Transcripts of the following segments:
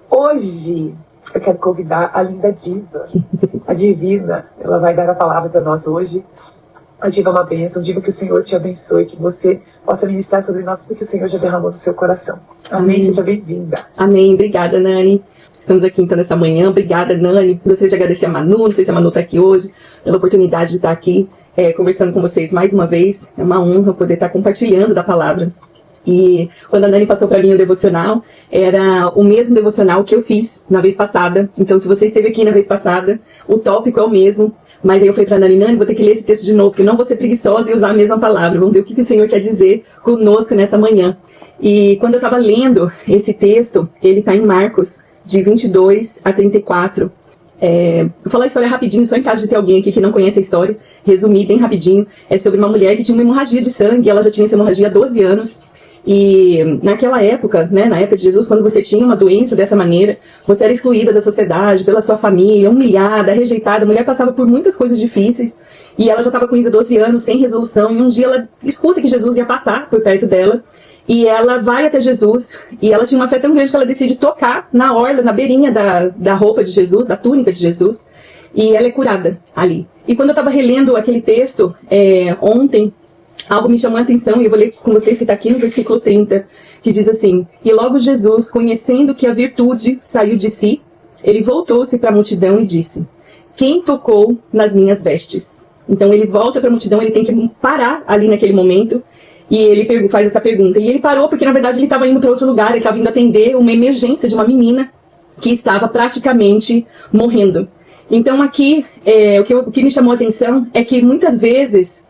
Hoje eu quero convidar a linda diva, a divina. Ela vai dar a palavra para nós hoje. A diva é uma bênção, diva, que o Senhor te abençoe, que você possa ministrar sobre nós tudo que o Senhor já derramou no seu coração. Amém. Seja bem-vinda. Amém. Obrigada, Nani. Estamos aqui então nessa manhã. Obrigada, Nani. Gostaria de agradecer a Manu, não sei se a Manu está aqui hoje, pela oportunidade de estar aqui conversando com vocês mais uma vez. É uma honra poder estar compartilhando da palavra. E quando a Nani passou para mim o devocional, era o mesmo devocional que eu fiz na vez passada. Então, se você esteve aqui na vez passada, o tópico é o mesmo. Mas aí eu falei para a Nani, vou ter que ler esse texto de novo, porque eu não vou ser preguiçosa e usar a mesma palavra. Vamos ver o que o Senhor quer dizer conosco nessa manhã. E quando eu estava lendo esse texto, ele está em Marcos, de 22 a 34. Vou falar a história rapidinho, só em caso de ter alguém aqui que não conhece a história. Resumir bem rapidinho. É sobre uma mulher que tinha uma hemorragia de sangue. Ela já tinha essa hemorragia há 12 anos. E naquela época, na época de Jesus, quando você tinha uma doença dessa maneira, você era excluída da sociedade, pela sua família, humilhada, rejeitada. A mulher passava por muitas coisas difíceis e ela já estava com isso há 12 anos, sem resolução. E um dia ela escuta que Jesus ia passar por perto dela e ela vai até Jesus e ela tinha uma fé tão grande que ela decide tocar na orla, na beirinha da roupa de Jesus, da túnica de Jesus, e ela é curada ali. E quando eu estava relendo aquele texto ontem, algo me chamou a atenção, e eu vou ler com vocês que está aqui no versículo 30, que diz assim: E logo Jesus, conhecendo que a virtude saiu de si, ele voltou-se para a multidão e disse: Quem tocou nas minhas vestes? Então ele volta para a multidão, ele tem que parar ali naquele momento, e ele faz essa pergunta. E ele parou porque na verdade ele estava indo para outro lugar, ele estava indo atender uma emergência de uma menina que estava praticamente morrendo. Então aqui, o que me chamou a atenção é que muitas vezes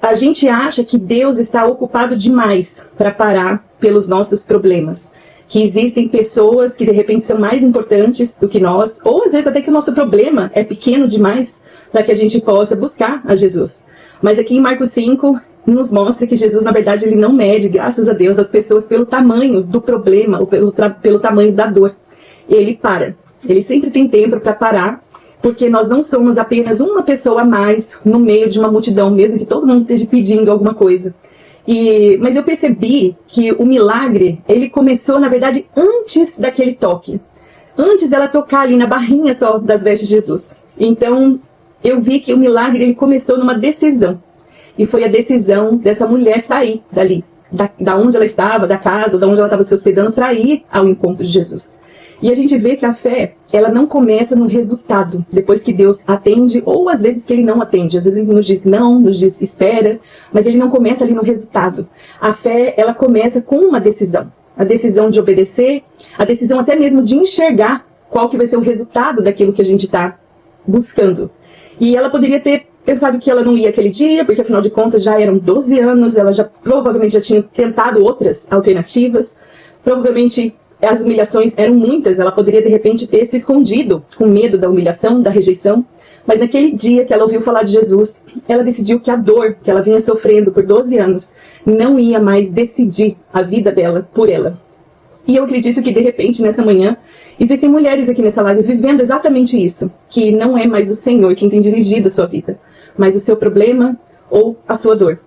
a gente acha que Deus está ocupado demais para parar pelos nossos problemas. Que existem pessoas que de repente são mais importantes do que nós, ou às vezes até que o nosso problema é pequeno demais para que a gente possa buscar a Jesus. Mas aqui em Marcos 5 nos mostra que Jesus, na verdade, ele não mede, graças a Deus, as pessoas pelo tamanho do problema, ou pelo tamanho da dor. Ele para. Ele sempre tem tempo para parar, porque nós não somos apenas uma pessoa a mais no meio de uma multidão, mesmo que todo mundo esteja pedindo alguma coisa. Mas eu percebi que o milagre, ele começou, na verdade, antes daquele toque. Antes dela tocar ali na barrinha só das vestes de Jesus. Então, eu vi que o milagre, ele começou numa decisão. E foi a decisão dessa mulher sair dali, da onde ela estava, da casa, ou da onde ela estava se hospedando, para ir ao encontro de Jesus. E a gente vê que a fé, ela não começa no resultado, depois que Deus atende, ou às vezes que ele não atende. Às vezes ele nos diz não, nos diz espera, mas ele não começa ali no resultado. A fé, ela começa com uma decisão. A decisão de obedecer, a decisão até mesmo de enxergar qual que vai ser o resultado daquilo que a gente está buscando. E ela poderia ter pensado que ela não ia aquele dia, porque afinal de contas já eram 12 anos, ela provavelmente já tinha tentado outras alternativas, provavelmente as humilhações eram muitas, ela poderia de repente ter se escondido com medo da humilhação, da rejeição, mas naquele dia que ela ouviu falar de Jesus, ela decidiu que a dor que ela vinha sofrendo por 12 anos não ia mais decidir a vida dela por ela. E eu acredito que de repente nessa manhã existem mulheres aqui nessa live vivendo exatamente isso, que não é mais o Senhor quem tem dirigido a sua vida, mas o seu problema ou a sua dor.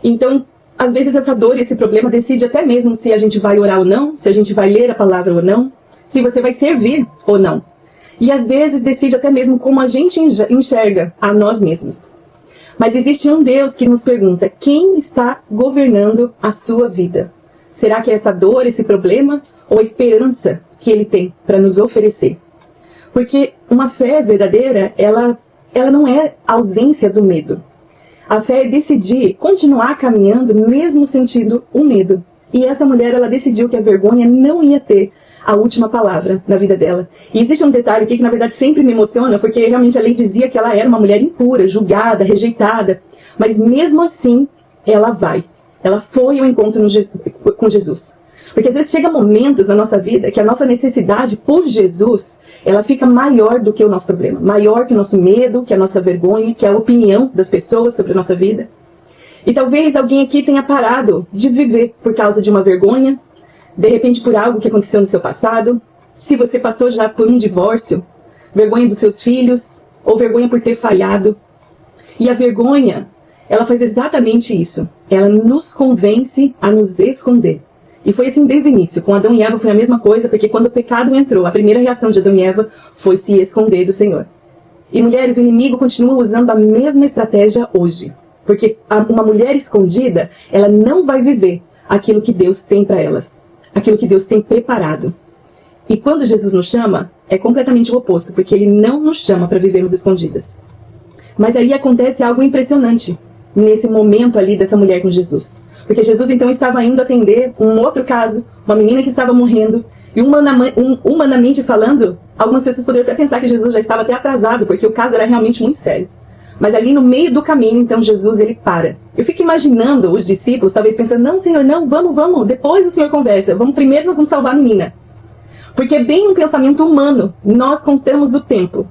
Então, às vezes essa dor e esse problema decide até mesmo se a gente vai orar ou não, se a gente vai ler a palavra ou não, se você vai servir ou não. E às vezes decide até mesmo como a gente enxerga a nós mesmos. Mas existe um Deus que nos pergunta: quem está governando a sua vida? Será que é essa dor, esse problema, ou a esperança que Ele tem para nos oferecer? Porque uma fé verdadeira, ela não é ausência do medo. A fé é decidir continuar caminhando mesmo sentindo o medo. E essa mulher, ela decidiu que a vergonha não ia ter a última palavra na vida dela. E existe um detalhe aqui que na verdade sempre me emociona, porque realmente a lei dizia que ela era uma mulher impura, julgada, rejeitada. Mas mesmo assim, ela vai. Ela foi ao encontro com Jesus. Porque às vezes chega momentos na nossa vida que a nossa necessidade por Jesus, ela fica maior do que o nosso problema. Maior que o nosso medo, que a nossa vergonha, que a opinião das pessoas sobre a nossa vida. E talvez alguém aqui tenha parado de viver por causa de uma vergonha, de repente por algo que aconteceu no seu passado. Se você passou já por um divórcio, vergonha dos seus filhos, ou vergonha por ter falhado. E a vergonha, ela faz exatamente isso. Ela nos convence a nos esconder. E foi assim desde o início. Com Adão e Eva foi a mesma coisa, porque quando o pecado entrou, a primeira reação de Adão e Eva foi se esconder do Senhor. E mulheres, o inimigo continua usando a mesma estratégia hoje. Porque uma mulher escondida, ela não vai viver aquilo que Deus tem para elas. Aquilo que Deus tem preparado. E quando Jesus nos chama, é completamente o oposto, porque Ele não nos chama para vivermos escondidas. Mas aí acontece algo impressionante nesse momento ali dessa mulher com Jesus. Porque Jesus então estava indo atender um outro caso, uma menina que estava morrendo, e humanamente falando, algumas pessoas poderiam até pensar que Jesus já estava até atrasado, porque o caso era realmente muito sério. Mas ali no meio do caminho, então Jesus ele para. Eu fico imaginando os discípulos talvez pensando, não Senhor, não, vamos, depois o Senhor conversa, primeiro nós vamos salvar a menina. Porque é bem um pensamento humano, nós contamos o tempo.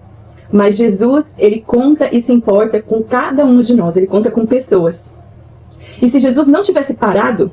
Mas Jesus, ele conta e se importa com cada um de nós, ele conta com pessoas. E se Jesus não tivesse parado,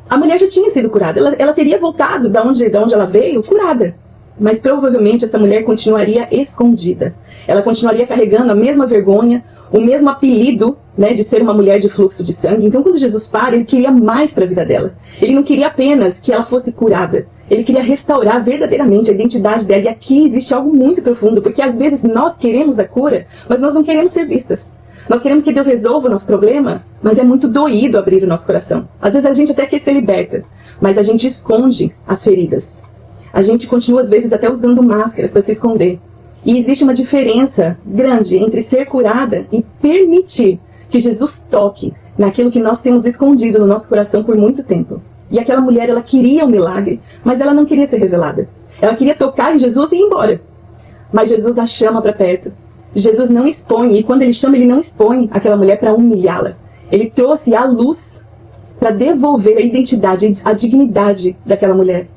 a mulher já tinha sido curada. Ela teria voltado da onde ela veio, curada. Mas provavelmente essa mulher continuaria escondida. Ela continuaria carregando a mesma vergonha, o mesmo apelido, né, de ser uma mulher de fluxo de sangue. Então quando Jesus para, ele queria mais para a vida dela. Ele não queria apenas que ela fosse curada. Ele queria restaurar verdadeiramente a identidade dela. E aqui existe algo muito profundo, porque às vezes nós queremos a cura, mas nós não queremos ser vistas. Nós queremos que Deus resolva o nosso problema, mas é muito doído abrir o nosso coração. Às vezes a gente até quer ser liberta, mas a gente esconde as feridas. A gente continua às vezes até usando máscaras para se esconder. E existe uma diferença grande entre ser curada e permitir que Jesus toque naquilo que nós temos escondido no nosso coração por muito tempo. E aquela mulher, ela queria um milagre, mas ela não queria ser revelada. Ela queria tocar em Jesus e ir embora. Mas Jesus a chama para perto. Jesus não expõe, e quando ele chama, ele não expõe aquela mulher para humilhá-la. Ele trouxe a luz para devolver a identidade, a dignidade daquela mulher.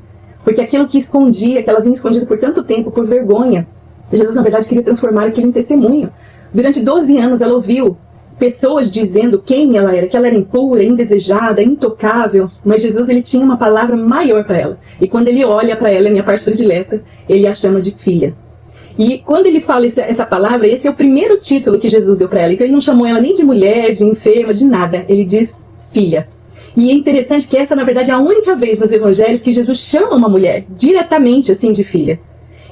Porque aquilo que escondia, que ela vinha escondida por tanto tempo, por vergonha, Jesus, na verdade, queria transformar aquilo em testemunho. Durante 12 anos, ela ouviu pessoas dizendo quem ela era, que ela era impura, indesejada, intocável. Mas Jesus, ele tinha uma palavra maior para ela. E quando ele olha para ela, a minha parte predileta, ele a chama de filha. E quando ele fala essa palavra, esse é o primeiro título que Jesus deu para ela. Então ele não chamou ela nem de mulher, de enferma, de nada. Ele diz filha. E é interessante que essa, na verdade, é a única vez nos evangelhos que Jesus chama uma mulher diretamente assim de filha.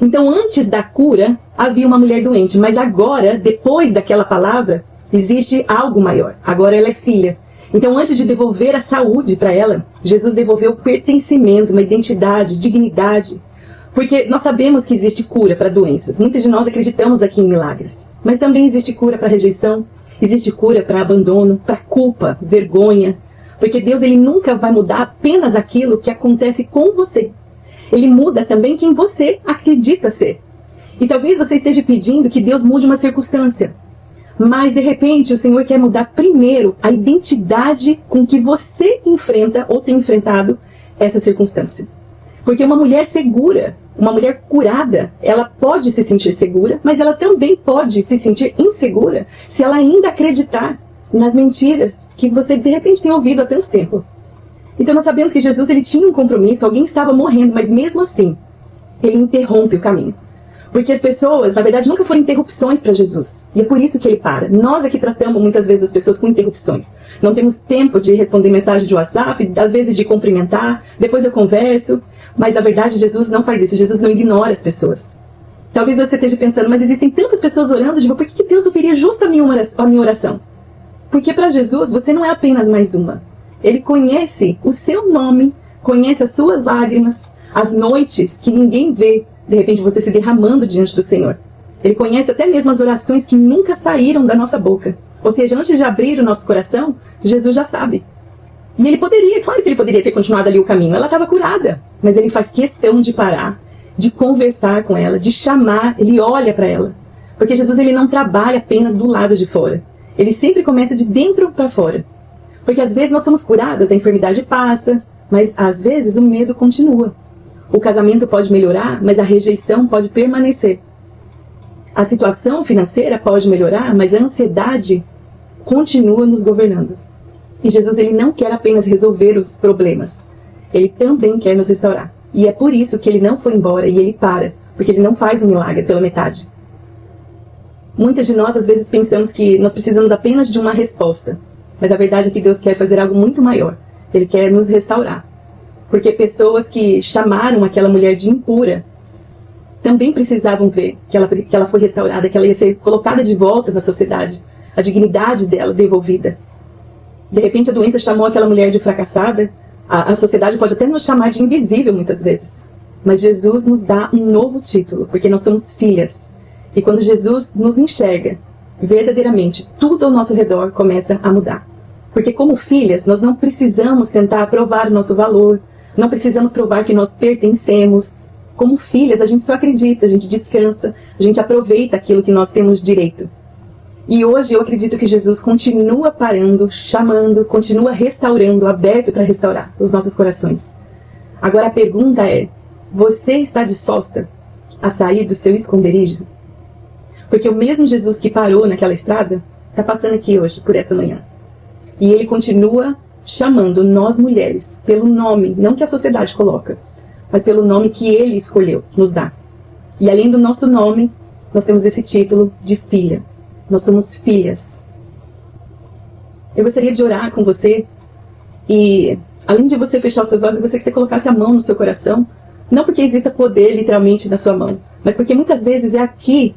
Então antes da cura, havia uma mulher doente. Mas agora, depois daquela palavra, existe algo maior. Agora ela é filha. Então antes de devolver a saúde para ela, Jesus devolveu o pertencimento, uma identidade, dignidade. Porque nós sabemos que existe cura para doenças. Muitos de nós acreditamos aqui em milagres. Mas também existe cura para rejeição. Existe cura para abandono, para culpa, vergonha. Porque Deus, ele nunca vai mudar apenas aquilo que acontece com você. Ele muda também quem você acredita ser. E talvez você esteja pedindo que Deus mude uma circunstância. Mas, de repente, o Senhor quer mudar primeiro a identidade com que você enfrenta ou tem enfrentado essa circunstância. Porque uma mulher segura, uma mulher curada, ela pode se sentir segura, mas ela também pode se sentir insegura se ela ainda acreditar nas mentiras que você de repente tem ouvido há tanto tempo. Então nós sabemos que Jesus, ele tinha um compromisso, alguém estava morrendo, mas mesmo assim, ele interrompe o caminho. Porque as pessoas, na verdade, nunca foram interrupções para Jesus. E é por isso que ele para. Nós aqui tratamos muitas vezes as pessoas com interrupções. Não temos tempo de responder mensagem de WhatsApp, às vezes de cumprimentar, depois eu converso. Mas na verdade Jesus não faz isso, Jesus não ignora as pessoas. Talvez você esteja pensando, mas existem tantas pessoas orando, digo, por que Deus ouviria justo a minha oração? Porque para Jesus você não é apenas mais uma. Ele conhece o seu nome, conhece as suas lágrimas, as noites que ninguém vê, de repente você se derramando diante do Senhor. Ele conhece até mesmo as orações que nunca saíram da nossa boca. Ou seja, antes de abrir o nosso coração, Jesus já sabe. E ele poderia, claro que ele poderia ter continuado ali o caminho. Ela estava curada. Mas ele faz questão de parar, de conversar com ela, de chamar, ele olha para ela. Porque Jesus, ele não trabalha apenas do lado de fora. Ele sempre começa de dentro para fora. Porque às vezes nós somos curadas, a enfermidade passa, mas às vezes o medo continua. O casamento pode melhorar, mas a rejeição pode permanecer. A situação financeira pode melhorar, mas a ansiedade continua nos governando. E Jesus, ele não quer apenas resolver os problemas. Ele também quer nos restaurar. E é por isso que ele não foi embora e ele para. Porque ele não faz um milagre pela metade. Muitas de nós, às vezes, pensamos que nós precisamos apenas de uma resposta. Mas a verdade é que Deus quer fazer algo muito maior. Ele quer nos restaurar. Porque pessoas que chamaram aquela mulher de impura também precisavam ver que ela foi restaurada, que ela ia ser colocada de volta na sociedade, a dignidade dela devolvida. De repente a doença chamou aquela mulher de fracassada. A sociedade pode até nos chamar de invisível muitas vezes. Mas Jesus nos dá um novo título, porque nós somos filhas. E quando Jesus nos enxerga, verdadeiramente, tudo ao nosso redor começa a mudar. Porque como filhas, nós não precisamos tentar provar o nosso valor, não precisamos provar que nós pertencemos. Como filhas, a gente só acredita, a gente descansa, a gente aproveita aquilo que nós temos direito. E hoje eu acredito que Jesus continua parando, chamando, continua restaurando, aberto para restaurar os nossos corações. Agora a pergunta é, você está disposta a sair do seu esconderijo? Porque o mesmo Jesus que parou naquela estrada, está passando aqui hoje, por essa manhã. E ele continua chamando nós mulheres, pelo nome, não que a sociedade coloca, mas pelo nome que ele escolheu, nos dá. E além do nosso nome, nós temos esse título de filha. Nós somos filhas. Eu gostaria de orar com você e, além de você fechar os seus olhos, eu gostaria que você colocasse a mão no seu coração, não porque exista poder literalmente na sua mão, mas porque muitas vezes é aqui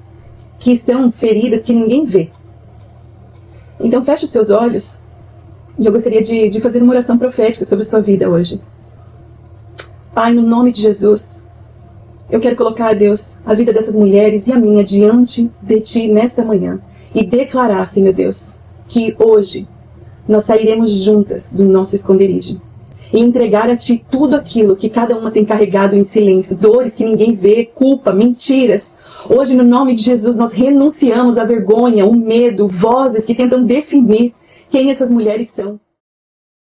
que estão feridas que ninguém vê. Então feche os seus olhos e eu gostaria de fazer uma oração profética sobre a sua vida hoje. Pai, no nome de Jesus, eu quero colocar, Deus, a vida dessas mulheres e a minha diante de Ti nesta manhã e declarar, Senhor Deus, que hoje nós sairemos juntas do nosso esconderijo e entregar a Ti tudo aquilo que cada uma tem carregado em silêncio, dores que ninguém vê, culpa, mentiras. Hoje, no nome de Jesus, nós renunciamos à vergonha, o medo, vozes que tentam definir quem essas mulheres são.